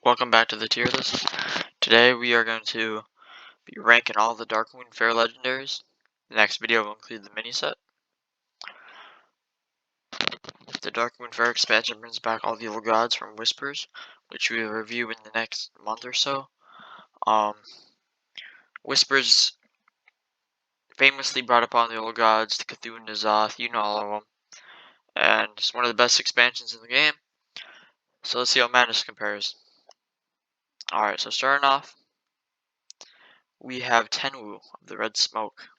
Welcome back to the tier list. Today we are going to be ranking all the Darkmoon Faire legendaries. The next video will include the mini set. The Darkmoon Faire expansion brings back all the evil gods from Whispers, which we will review in the next month or so. Whispers famously brought upon the old gods, the Cthulhu, N'Zoth, you know all of them. And it's one of the best expansions in the game. So let's see how Madness compares. Alright, so starting off, we have Tenwu of the Red Smoke.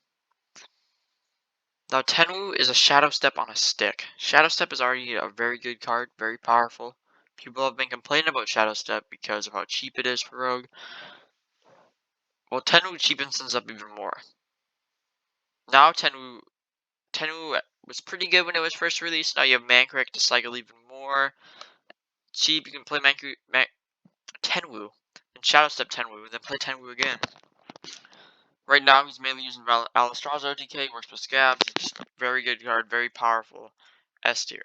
Now, Tenwu is a Shadow Step on a stick. Shadow Step is already a very good card, very powerful. People have been complaining about Shadow Step because of how cheap it is for Rogue. Well, Tenwu cheapens things up even more. Now, Tenwu was pretty good when it was first released. Now you have Mancorrect to cycle even more. Cheap, you can play Tenwu and Shadow Step Tenwu, and then play Tenwu again. Right now, he's mainly using Alistra's OTK, works with Scabs. It's just a very good card, very powerful. S tier.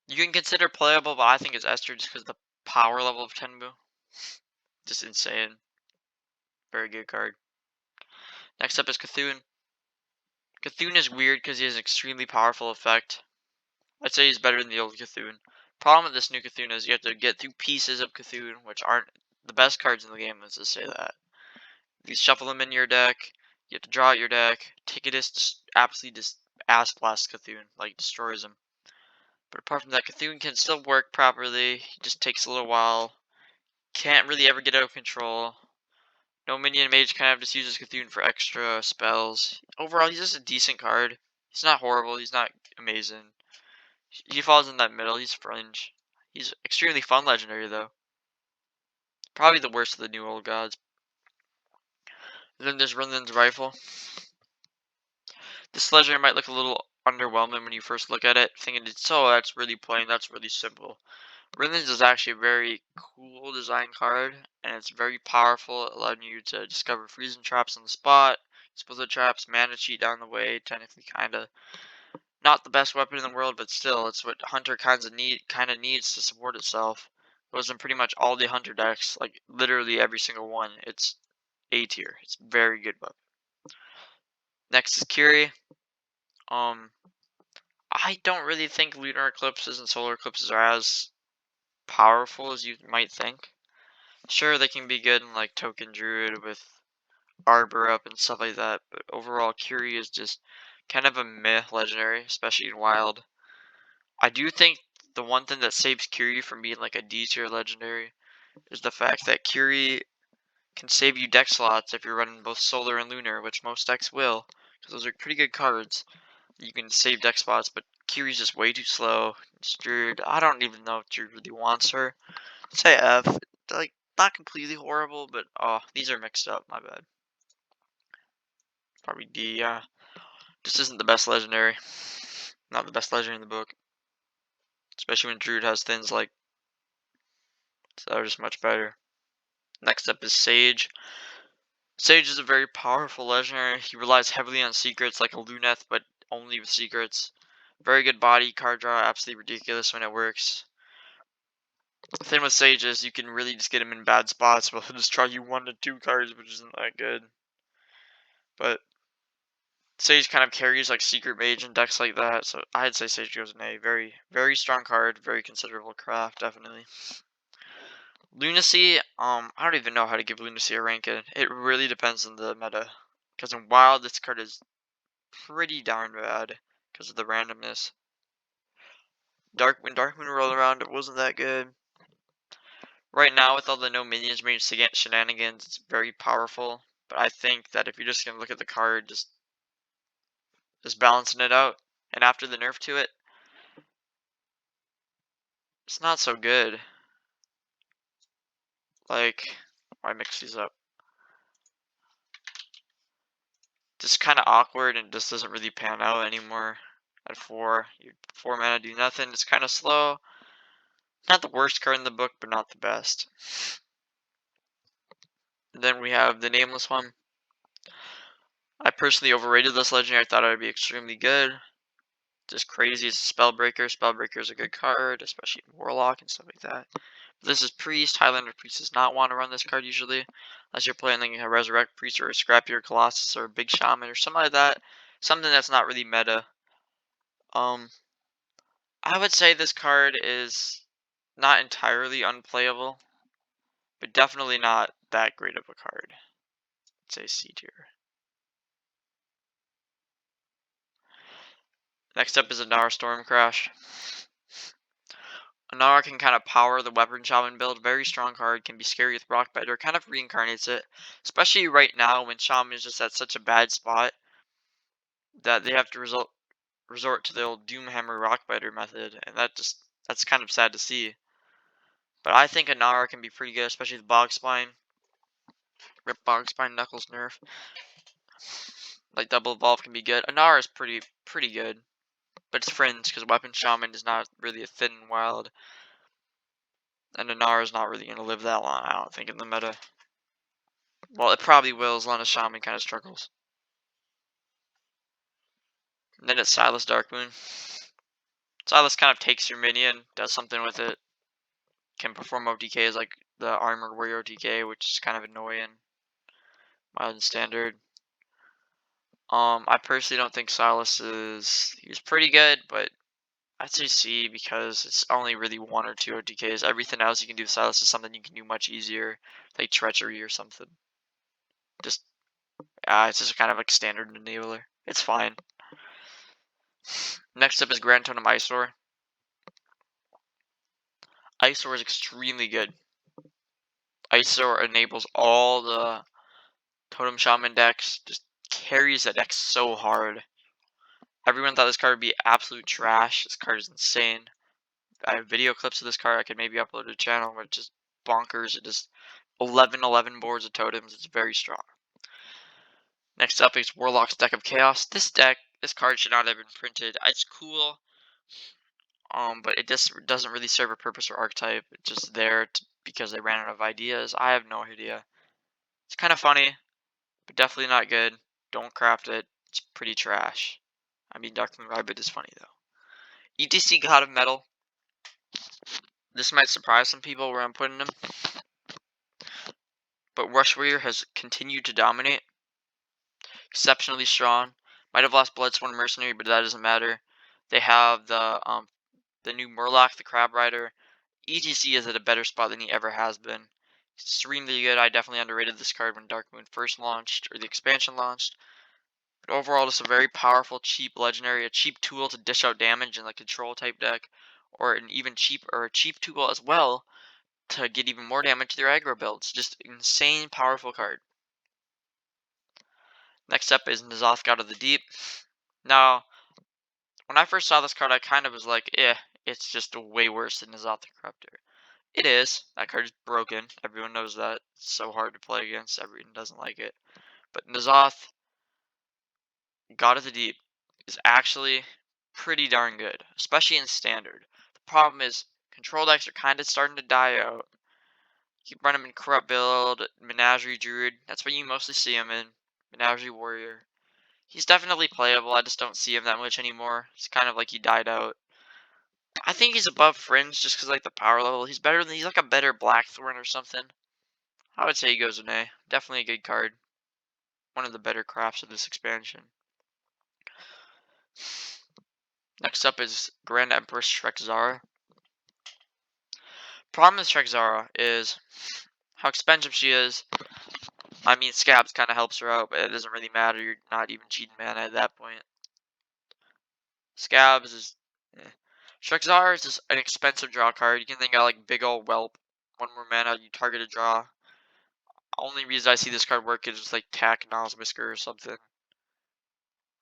You can consider playable, but I think it's S tier just because of the power level of Tenmu. Just insane. Very good card. Next up is Cthulhu. Cthulhu is weird because he has an extremely powerful effect. I'd say he's better than the old Cthulhu. Problem with this new Cthulhu is you have to get through pieces of Cthulhu, which aren't the best cards in the game, let's just say that. You shuffle them in your deck, you have to draw out your deck, Ticketus absolutely just ass blast Cthulhu, like destroys him. But apart from that, Cthulhu can still work properly, it just takes a little while. Can't really ever get out of control. No minion mage kind of just uses Cthulhu for extra spells. Overall, he's just a decent card. He's not horrible, he's not amazing. He falls in that middle, he's fringe. He's extremely fun legendary though. Probably the worst of the new old gods. And then there's Rinlin's Rifle. This legendary might look a little underwhelming when you first look at it, thinking it's that's really plain, that's really simple. Rinlin's is actually a very cool design card, and it's very powerful, allowing you to discover freezing traps on the spot, explosive traps, mana cheat down the way, technically kinda not the best weapon in the world, but still, it's what Hunter kinda needs to support itself. It was in pretty much all the Hunter decks, like literally every single one. It's A tier. It's very good weapon. Next is Curie. I don't really think lunar eclipses and solar eclipses are as powerful as you might think. Sure, they can be good in like Token Druid with Arbor up and stuff like that, but overall, Curie is just kind of a meh legendary, especially in Wild. I do think the one thing that saves Curie from being like a D tier legendary is the fact that Curie can save you deck slots if you're running both Solar and Lunar, which most decks will, because those are pretty good cards. You can save deck spots, but Curie's just way too slow. Druid, I don't even know if Druid really wants her. I'd say F. Like, not completely horrible, but these are mixed up, my bad. Probably D, yeah. This isn't the best legendary. Not the best legendary in the book. Especially when Druid has things like that are just much better. Next up is Sage. Sage is a very powerful legendary. He relies heavily on secrets like a Luneth, but only with secrets. Very good body, card draw, absolutely ridiculous when it works. The thing with Sage is you can really just get him in bad spots, but he'll just draw you 1 to 2 cards, which isn't that good. But Sage kind of carries like Secret Mage and decks like that, so I'd say Sage goes in A. Very, very strong card, very considerable craft, definitely. Lunacy, I don't even know how to give Lunacy a ranking. It really depends on the meta. Because in Wild, this card is pretty darn bad because of the randomness. When Darkmoon rolled around, it wasn't that good. Right now, with all the no minions mage shenanigans, it's very powerful. But I think that if you're just gonna look at the card, just balancing it out, and after the nerf to it, it's not so good. Like, why mix these up? Just kind of awkward and just doesn't really pan out anymore. At 4, you 4 mana do nothing. It's kind of slow. Not the worst card in the book, but not the best. And then we have the Nameless one. I personally overrated this legendary. I thought it would be extremely good. Just crazy. It's a Spellbreaker. Spellbreaker is a good card, especially in Warlock and stuff like that. This is Priest. Highlander Priest does not want to run this card usually, unless you're playing like a Resurrect Priest or a Scrappier Colossus or a Big Shaman or something like that. Something that's not really meta. Um, I would say this card is not entirely unplayable, but definitely not that great of a card. Let's say C tier. Next up is Anara Storm Crash. Anara can kind of power the Weapon Shaman build. Very strong card, can be scary with Rock Biter, kind of reincarnates it. Especially right now when Shaman is just at such a bad spot that they have to resort to the old Doomhammer Rockbiter method, and that's kind of sad to see. But I think Anara can be pretty good, especially with Bog Spine. Rip Bog Spine Knuckles nerf. Like Double Evolve can be good. Anara is pretty good, but it's fringe because Weapon Shaman is not really a thin and wild, and Anara is not really gonna live that long. I don't think in the meta. Well, it probably will as long as Shaman kind of struggles. And then it's Silas Darkmoon. Silas kind of takes your minion, does something with it. Can perform OTKs like the Armored Warrior OTK, which is kind of annoying. Mild and standard. I personally don't think Silas he's pretty good, but I'd say C because it's only really one or two OTKs. Everything else you can do with Silas is something you can do much easier, like Treachery or something. Just, it's just kind of like standard enabler. It's fine. Next up is Grand Totem Eyesore. Eyesore is extremely good. Eyesore enables all the Totem Shaman decks, just carries that deck so hard. Everyone thought this card would be absolute trash. This card is insane. I have video clips of this card I could maybe upload to the channel, but it's just bonkers. It just 11 boards of totems. It's very strong. Next up is Warlock's Deck of Chaos. This card should not have been printed. It's cool, but it just doesn't really serve a purpose or archetype. It's just there because they ran out of ideas. I have no idea. It's kind of funny, but definitely not good. Don't craft it. It's pretty trash. I mean, Darkmoon Rabbit is funny though. ETC God of Metal. This might surprise some people where I'm putting them, but Rush Warrior has continued to dominate. Exceptionally strong. Might have lost Bloodsworn Mercenary, but that doesn't matter. They have the new Murloc, the Crab Rider. ETC is at a better spot than he ever has been. Extremely good. I definitely underrated this card when Darkmoon first launched, or the expansion launched. But overall, just a very powerful, cheap legendary, a cheap tool to dish out damage in like control type deck, or an even a cheap tool as well to get even more damage to their aggro builds. Just insane powerful card. Next up is N'Zoth, God of the Deep. Now, when I first saw this card, I kind of was like, it's just way worse than N'Zoth the Corruptor. It is. That card is broken. Everyone knows that. It's so hard to play against. Everyone doesn't like it. But N'Zoth, God of the Deep, is actually pretty darn good, especially in Standard. The problem is, control decks are kind of starting to die out. You run him in Corrupt Build, Menagerie Druid. That's what you mostly see him in. Menagerie Warrior. He's definitely playable. I just don't see him that much anymore. It's kind of like he died out. I think he's above Fringe just because like the power level. He's like a better Blackthorn or something. I would say he goes an A. Definitely a good card. One of the better crafts of this expansion. Next up is Grand Empress Shrek Problem with Shrek is how expensive she is. I mean, Scabs kind of helps her out, but it doesn't really matter. You're not even cheating mana at that point. Scabs is... Eh. Shrek is just an expensive draw card. You can think of like Big Ol' Whelp. 1 more mana, you target a draw. Only reason I see this card work is just like Tack Noswhisker or something.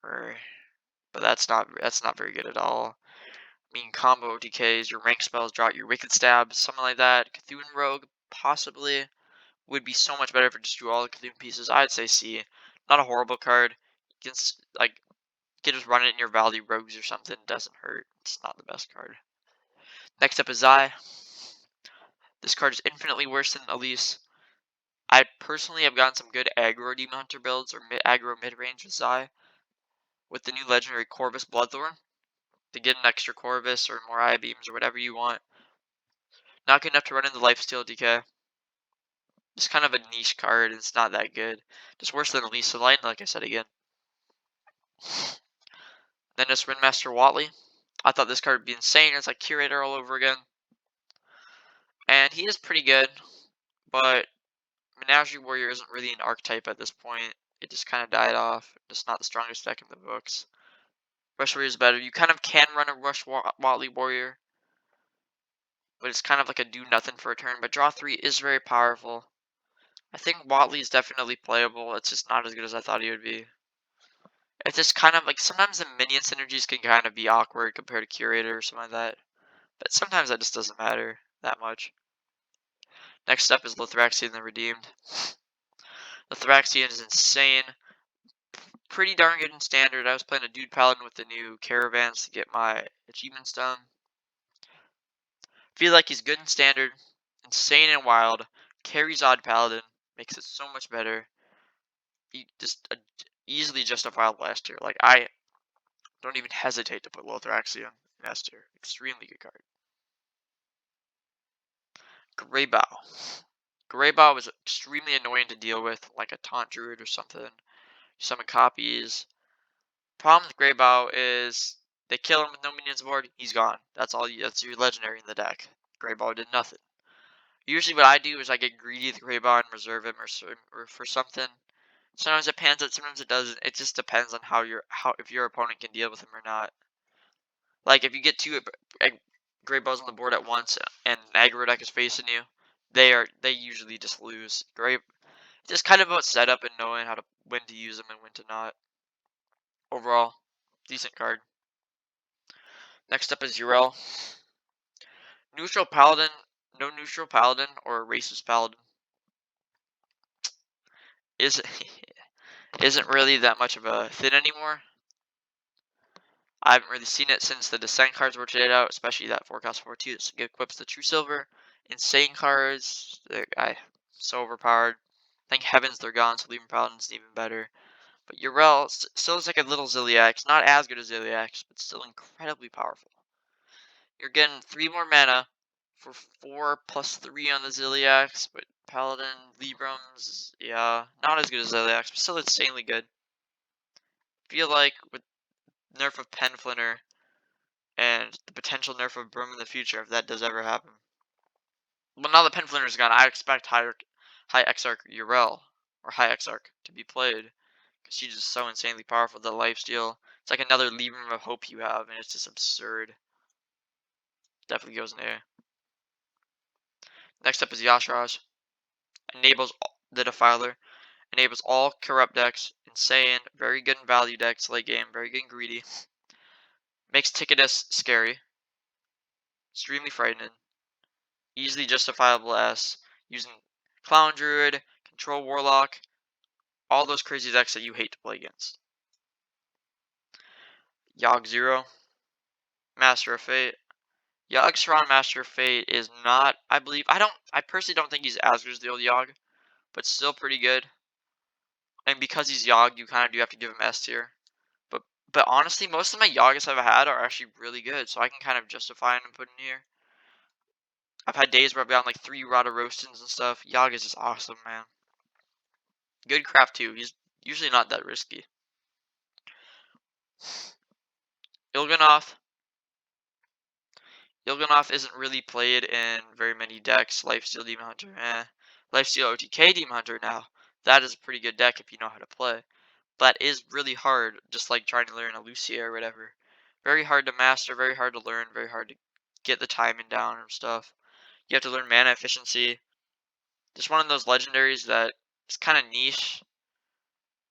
But that's not very good at all. I mean, combo OTKs, your rank spells, draw your Wicked Stabs, something like that. Cthulhu Rogue, possibly, would be so much better if it just drew all the Cthulhu pieces. I'd say C. Not a horrible card. You can, like, you can just run it in your Value Rogues or something. It doesn't hurt. It's not the best card. Next up is Zai. This card is infinitely worse than Elise. I personally have gotten some good aggro Demon Hunter builds or aggro mid-range with Zai. With the new legendary Corvus Bloodthorn. To get an extra Corvus or more Eye Beams or whatever you want. Not good enough to run into lifesteal DK. It's kind of a niche card. It's not that good. Just worse than Elisa Line, like I said again. Then just Ringmaster Watley. I thought this card would be insane. It's like Curator all over again. And he is pretty good, but Menagerie Warrior isn't really an archetype at this point. It just kind of died off. Just not the strongest deck in the books. Rush Warrior is better. You kind of can run a Watley Warrior, but it's kind of like a do nothing for a turn. But draw 3 is very powerful. I think Watley is definitely playable. It's just not as good as I thought he would be. It's just kind of like sometimes the minion synergies can kind of be awkward compared to Curator or something like that. But sometimes that just doesn't matter that much. Next up is Lothraxion the Redeemed. Lothraxion is insane. Pretty darn good in standard. I was playing a dude paladin with the new caravans to get my achievements done. Feel like he's good in standard, insane and wild, carries odd paladin, makes it so much better. He just easily justifiable S tier. Like I don't even hesitate to put Lothraxion in S tier. Extremely good card. Greybow. Greybow was extremely annoying to deal with, like a taunt druid or something. Summon copies. Problem with Greybow is they kill him with no minions aboard, he's gone. That's all. That's your legendary in the deck. Greybow did nothing. Usually, what I do is I get greedy with Greybow and reserve him or for something. Sometimes it pans out, sometimes it doesn't. It just depends on how if your opponent can deal with him or not. Like if you get two Greybows on the board at once and aggro deck is facing you, they usually just lose. Just kind of about setup and knowing how to when to use them and when to not. Overall, decent card. Next up is Urel. Neutral Paladin, no neutral Paladin or racist Paladin isn't isn't really that much of a thing anymore. I haven't really seen it since the Descent cards were traded out, especially that Forecast 4-2 that equips the True Silver. Insane cards. So overpowered. Thank heavens they're gone, so leaving Paladin's even better. But Urel still is like a little Ziliax. Not as good as Ziliax, but still incredibly powerful. You're getting 3 more mana for 4 plus 3 on the Ziliax, but Paladin, Librams, yeah, not as good as Ziliax, but still insanely good. Feel like with nerf of Penflinter and the potential nerf of Brim in the future, if that does ever happen. Well, now that Penflinter's gone, I expect High Exarch Urel, or High Exarch, to be played. Because she's just so insanely powerful, the lifesteal. It's like another Libram of Hope you have, and it's just absurd. Definitely goes in there. Next up is Yashraj. Enables the Defiler. Enables all corrupt decks. Insane. Very good in value decks late game. Very good and greedy. Makes Ticketus scary. Extremely frightening. Easily justifiable S. Using Clown Druid, Control Warlock. All those crazy decks that you hate to play against. Yogg 0. Master of Fate. Yogg Saron Master of Fate is not, I personally don't think he's as good as the old Yogg, but still pretty good. And because he's Yogg, you kind of do have to give him S tier. But honestly, most of my Yoggas I've had are actually really good, so I can kind of justify them and put in here. I've had days where I've gotten like 3 Rada Roastins and stuff. Yogg is just awesome, man. Good craft too. He's usually not that risky. Il'gynoth. Il'gynoth isn't really played in very many decks. Lifesteal Demon Hunter, Lifesteal OTK Demon Hunter now. That is a pretty good deck if you know how to play. But it is really hard, just like trying to learn a Lucia or whatever. Very hard to master, very hard to learn, very hard to get the timing down and stuff. You have to learn mana efficiency. Just one of those legendaries that is kind of niche.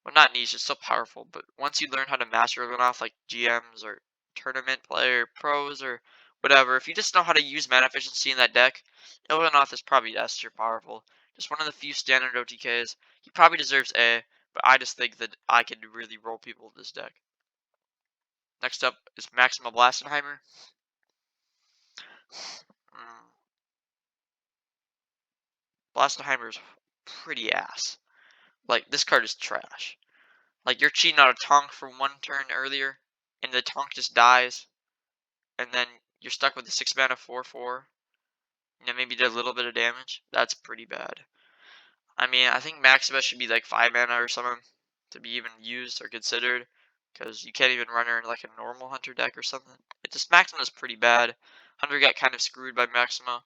Well, not niche, it's still powerful, but once you learn how to master it off, like GMs or tournament player, pros, or whatever, if you just know how to use mana efficiency in that deck, Il'gynoth is probably S tier powerful. Just one of the few standard OTKs. He probably deserves A, but I just think that I could really roll people with this deck. Next up is Maxima Blastenheimer. Blastenheimer is pretty ass. Like, this card is trash. Like, you're cheating out a Tonk for 1 turn earlier, and the Tonk just dies, and then you're stuck with the 6 mana 4/4. Yeah, maybe did a little bit of damage. That's pretty bad. I mean, I think Maximus should be like 5 mana or something to be even used or considered, because you can't even run her in like a normal Hunter deck or something. It just Maxima's pretty bad. Hunter got kind of screwed by Maxima,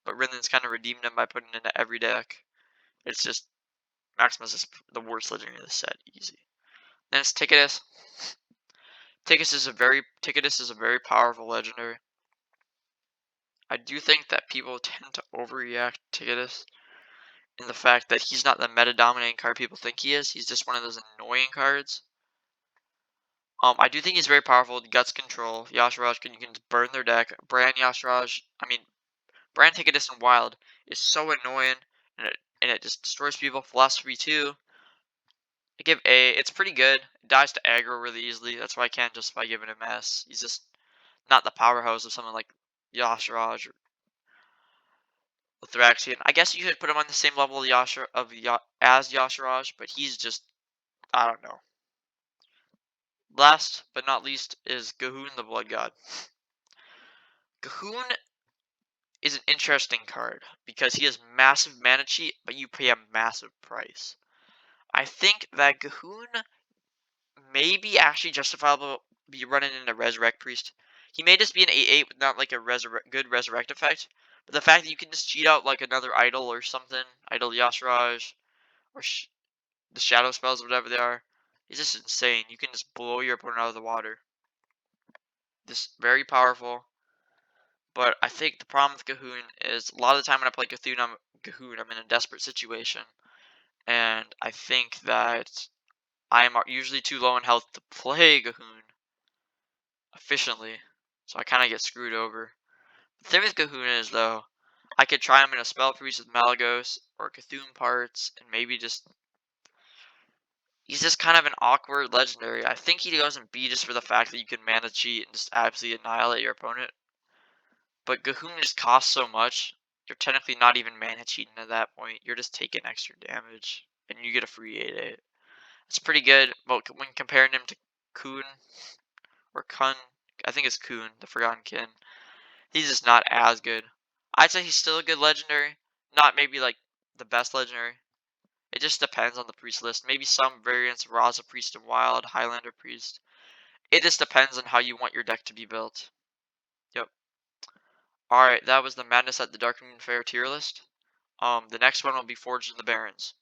but Rinlin's kind of redeemed him by putting it into every deck. It's just Maximus is the worst legendary of the set, easy. Then it's Ticketus. Ticketus is a very powerful legendary. I do think that people tend to overreact to Ticketus in the fact that he's not the meta dominating card people think he is. He's just one of those annoying cards. I do think he's very powerful. Guts control. Yashiraj you can just burn their deck. Brand Yashiraj, I mean, Brand Ticketus in Wild is so annoying, and it just destroys people. Philosophy 2, I give A. It's pretty good. It dies to aggro really easily. That's why I can't justify giving him S. He's just not the powerhouse of someone like Yashiraj or Thraxian. I guess you could put him on the same level of as Yashiraj, but he's just, I don't know. Last but not least is Gahoon the Blood God. Gahoon is an interesting card because he has massive mana cheat, but you pay a massive price. I think that Gahoon may be actually justifiable be running into Resurrect Priest. He may just be an 8/8 with not like a good Resurrect effect, but the fact that you can just cheat out like another Idol or something, Idol Yashiraj, or the Shadow spells, whatever they are, is just insane. You can just blow your opponent out of the water. This very powerful. But I think the problem with Gahoon is a lot of the time when I play Gahoon, I'm in a desperate situation. And I think that I am usually too low in health to play Gahoon efficiently. So I kind of get screwed over. The thing with Gahoon is, though, I could try him in a Spell Priest with Malagos or Cthulhu parts and maybe just... He's just kind of an awkward legendary. I think he goes in B just for the fact that you can mana cheat and just absolutely annihilate your opponent. But Gahoon just costs so much, you're technically not even mana cheating at that point. You're just taking extra damage, and you get a free 8/8. It's pretty good, but when comparing him to Kun, or Kun, I think it's Kun, the Forgotten Kin, he's just not as good. I'd say he's still a good legendary, not maybe like the best legendary. It just depends on the priest list. Maybe some variants, Raza Priest and Wild, Highlander Priest. It just depends on how you want your deck to be built. Yep. Alright, that was the Madness at the Darkmoon Faire tier list. The next one will be Forged in the Barrens.